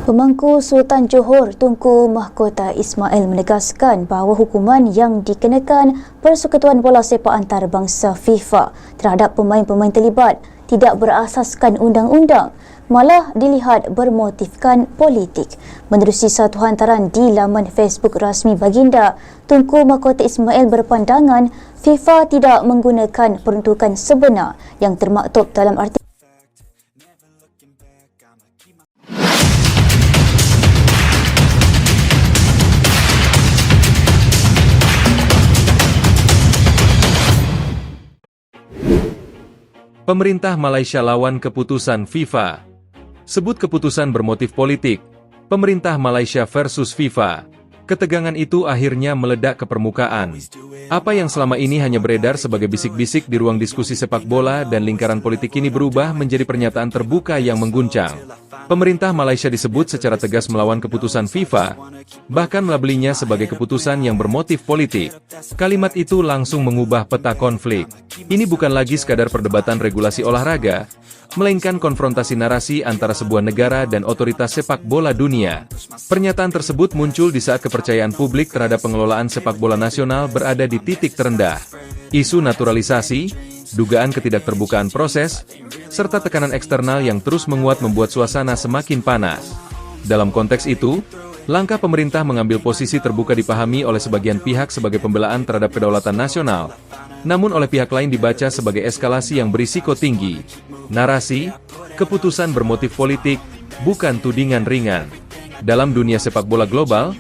Pemangku Sultan Johor Tunku Mahkota Ismail menegaskan bahawa hukuman yang dikenakan Persekutuan Bola Sepak Antarabangsa FIFA terhadap pemain-pemain terlibat tidak berasaskan undang-undang, malah dilihat bermotifkan politik. Menerusi satu hantaran di laman Facebook rasmi baginda, Tunku Mahkota Ismail berpandangan FIFA tidak menggunakan peruntukan sebenar yang termaktub dalam artikel Pemerintah Malaysia lawan keputusan FIFA. Sebut keputusan bermotif politik. Pemerintah Malaysia versus FIFA. Ketegangan itu akhirnya meledak ke permukaan. Apa yang selama ini hanya beredar sebagai bisik-bisik di ruang diskusi sepak bola dan lingkaran politik ini berubah menjadi pernyataan terbuka yang mengguncang. Pemerintah Malaysia disebut secara tegas melawan keputusan FIFA, bahkan melabelinya sebagai keputusan yang bermotif politik. Kalimat itu langsung mengubah peta konflik. Ini bukan lagi sekadar perdebatan regulasi olahraga, melainkan konfrontasi narasi antara sebuah negara dan otoritas sepak bola dunia. Pernyataan tersebut muncul di saat kepercayaan publik terhadap pengelolaan sepak bola nasional berada di titik terendah. Isu naturalisasi, dugaan ketidakterbukaan proses, serta tekanan eksternal yang terus menguat membuat suasana semakin panas. Dalam konteks itu, langkah pemerintah mengambil posisi terbuka dipahami oleh sebagian pihak sebagai pembelaan terhadap kedaulatan nasional, namun oleh pihak lain dibaca sebagai eskalasi yang berisiko tinggi. Narasi, keputusan bermotif politik, bukan tudingan ringan. Dalam dunia sepak bola global,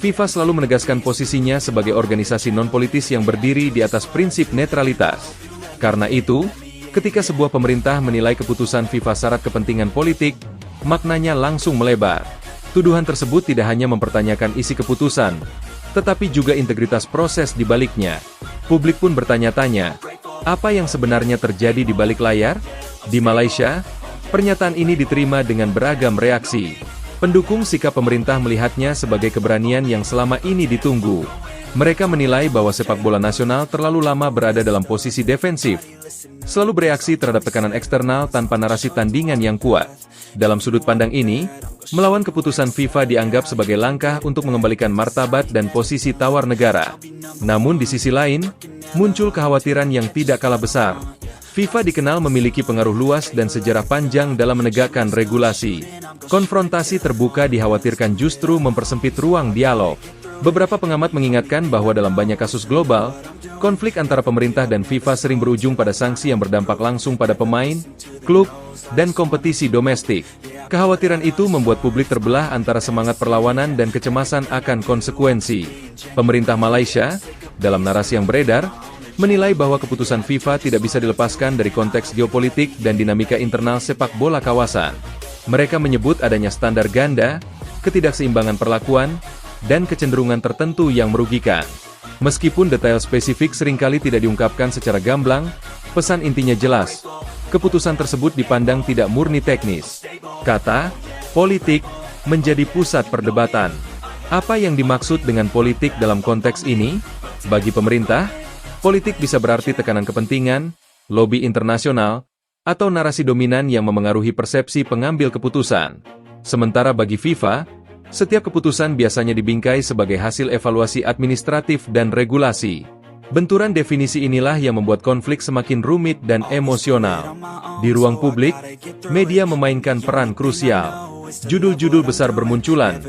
FIFA selalu menegaskan posisinya sebagai organisasi non-politis yang berdiri di atas prinsip netralitas. Karena itu, ketika sebuah pemerintah menilai keputusan FIFA syarat kepentingan politik, maknanya langsung melebar. Tuduhan tersebut tidak hanya mempertanyakan isi keputusan, tetapi juga integritas proses di baliknya. Publik pun bertanya-tanya, apa yang sebenarnya terjadi di balik layar? Di Malaysia, pernyataan ini diterima dengan beragam reaksi. Pendukung sikap pemerintah melihatnya sebagai keberanian yang selama ini ditunggu. Mereka menilai bahwa sepak bola nasional terlalu lama berada dalam posisi defensif, selalu bereaksi terhadap tekanan eksternal tanpa narasi tandingan yang kuat. Dalam sudut pandang ini, melawan keputusan FIFA dianggap sebagai langkah untuk mengembalikan martabat dan posisi tawar negara. Namun di sisi lain, muncul kekhawatiran yang tidak kalah besar. FIFA dikenal memiliki pengaruh luas dan sejarah panjang dalam menegakkan regulasi. Konfrontasi terbuka dikhawatirkan justru mempersempit ruang dialog. Beberapa pengamat mengingatkan bahwa dalam banyak kasus global, konflik antara pemerintah dan FIFA sering berujung pada sanksi yang berdampak langsung pada pemain, klub, dan kompetisi domestik. Kekhawatiran itu membuat publik terbelah antara semangat perlawanan dan kecemasan akan konsekuensi. Pemerintah Malaysia, dalam narasi yang beredar, menilai bahwa keputusan FIFA tidak bisa dilepaskan dari konteks geopolitik dan dinamika internal sepak bola kawasan. Mereka menyebut adanya standar ganda, ketidakseimbangan perlakuan, dan kecenderungan tertentu yang merugikan. Meskipun detail spesifik seringkali tidak diungkapkan secara gamblang, pesan intinya jelas. Keputusan tersebut dipandang tidak murni teknis. Kata politik menjadi pusat perdebatan. Apa yang dimaksud dengan politik dalam konteks ini? Bagi pemerintah, politik bisa berarti tekanan kepentingan, lobi internasional, atau narasi dominan yang memengaruhi persepsi pengambil keputusan. Sementara bagi FIFA, setiap keputusan biasanya dibingkai sebagai hasil evaluasi administratif dan regulasi. Benturan definisi inilah yang membuat konflik semakin rumit dan emosional. Di ruang publik, media memainkan peran krusial. Judul-judul besar bermunculan,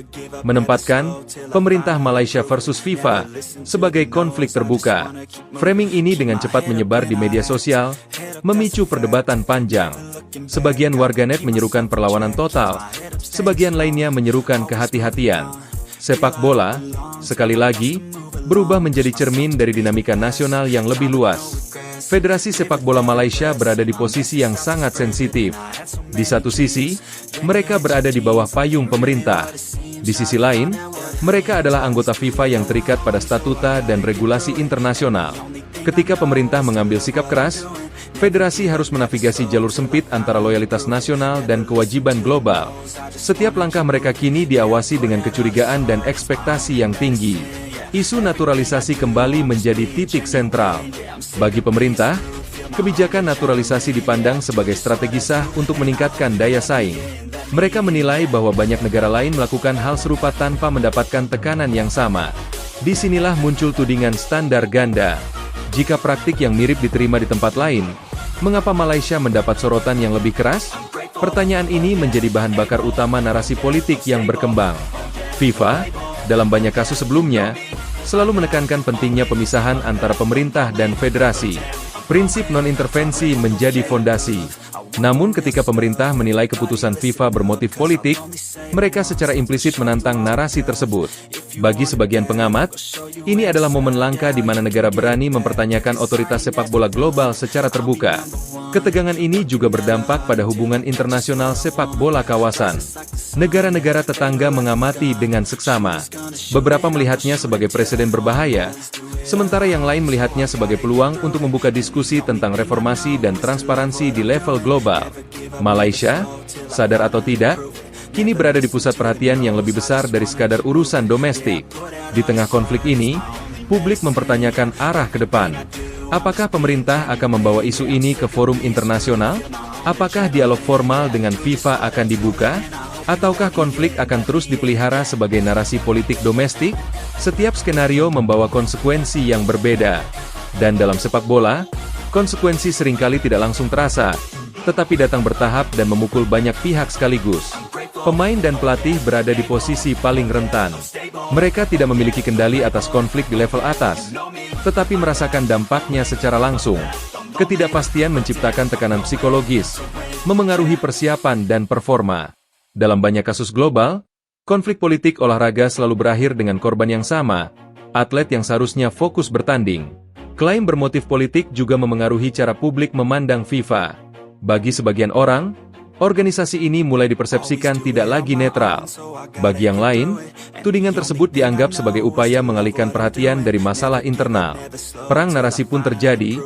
menempatkan pemerintah Malaysia versus FIFA sebagai konflik terbuka. Framing ini dengan cepat menyebar di media sosial, memicu perdebatan panjang. Sebagian warganet menyerukan perlawanan total, sebagian lainnya menyerukan kehati-hatian. Sepak bola, sekali lagi, berubah menjadi cermin dari dinamika nasional yang lebih luas. Federasi Sepak Bola Malaysia berada di posisi yang sangat sensitif. Di satu sisi, mereka berada di bawah payung pemerintah. Di sisi lain, mereka adalah anggota FIFA yang terikat pada statuta dan regulasi internasional. Ketika pemerintah mengambil sikap keras, federasi harus menavigasi jalur sempit antara loyalitas nasional dan kewajiban global. Setiap langkah mereka kini diawasi dengan kecurigaan dan ekspektasi yang tinggi. Isu naturalisasi kembali menjadi titik sentral. Bagi pemerintah, kebijakan naturalisasi dipandang sebagai strategi sah untuk meningkatkan daya saing. Mereka menilai bahwa banyak negara lain melakukan hal serupa tanpa mendapatkan tekanan yang sama. Disinilah muncul tudingan standar ganda. Jika praktik yang mirip diterima di tempat lain, mengapa Malaysia mendapat sorotan yang lebih keras? Pertanyaan ini menjadi bahan bakar utama narasi politik yang berkembang. FIFA, dalam banyak kasus sebelumnya, selalu menekankan pentingnya pemisahan antara pemerintah dan federasi. Prinsip non-intervensi menjadi fondasi. Namun ketika pemerintah menilai keputusan FIFA bermotif politik, mereka secara implisit menantang narasi tersebut. Bagi sebagian pengamat, ini adalah momen langka di mana negara berani mempertanyakan otoritas sepak bola global secara terbuka. Ketegangan ini juga berdampak pada hubungan internasional sepak bola kawasan. Negara-negara tetangga mengamati dengan seksama. Beberapa melihatnya sebagai presiden berbahaya, sementara yang lain melihatnya sebagai peluang untuk membuka diskusi tentang reformasi dan transparansi di level global. Malaysia, sadar atau tidak, kini berada di pusat perhatian yang lebih besar dari sekadar urusan domestik. Di tengah konflik ini, publik mempertanyakan arah ke depan. Apakah pemerintah akan membawa isu ini ke forum internasional? Apakah dialog formal dengan FIFA akan dibuka? Ataukah konflik akan terus dipelihara sebagai narasi politik domestik? Setiap skenario membawa konsekuensi yang berbeda. Dan dalam sepak bola, konsekuensi seringkali tidak langsung terasa, tetapi datang bertahap dan memukul banyak pihak sekaligus. Pemain dan pelatih berada di posisi paling rentan. Mereka tidak memiliki kendali atas konflik di level atas, tetapi merasakan dampaknya secara langsung. Ketidakpastian menciptakan tekanan psikologis, memengaruhi persiapan dan performa. Dalam banyak kasus global, konflik politik olahraga selalu berakhir dengan korban yang sama, atlet yang seharusnya fokus bertanding. Klaim bermotif politik juga memengaruhi cara publik memandang FIFA. Bagi sebagian orang, organisasi ini mulai dipersepsikan tidak lagi netral. Bagi yang lain, tudingan tersebut dianggap sebagai upaya mengalihkan perhatian dari masalah internal. Perang narasi pun terjadi,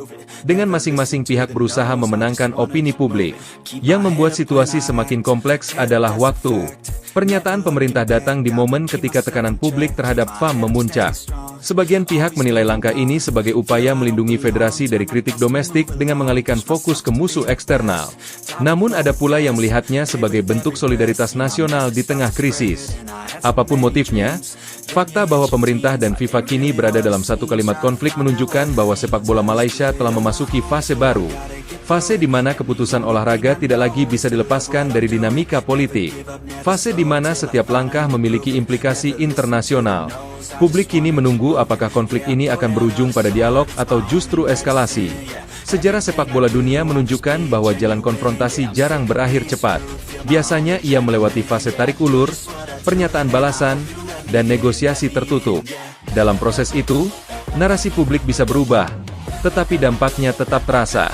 dengan masing-masing pihak berusaha memenangkan opini publik. Yang membuat situasi semakin kompleks adalah waktu. Pernyataan pemerintah datang di momen ketika tekanan publik terhadap FAM memuncak. Sebagian pihak menilai langkah ini sebagai upaya melindungi federasi dari kritik domestik dengan mengalihkan fokus ke musuh eksternal. Namun ada pula yang melihatnya sebagai bentuk solidaritas nasional di tengah krisis. Apapun motifnya, fakta bahwa pemerintah dan FIFA kini berada dalam satu kalimat konflik menunjukkan bahwa sepak bola Malaysia telah memasuki fase baru. Fase di mana keputusan olahraga tidak lagi bisa dilepaskan dari dinamika politik. Fase di mana setiap langkah memiliki implikasi internasional. Publik kini menunggu apakah konflik ini akan berujung pada dialog atau justru eskalasi. Sejarah sepak bola dunia menunjukkan bahwa jalan konfrontasi jarang berakhir cepat. Biasanya ia melewati fase tarik ulur, pernyataan balasan, dan negosiasi tertutup. Dalam proses itu, narasi publik bisa berubah, tetapi dampaknya tetap terasa.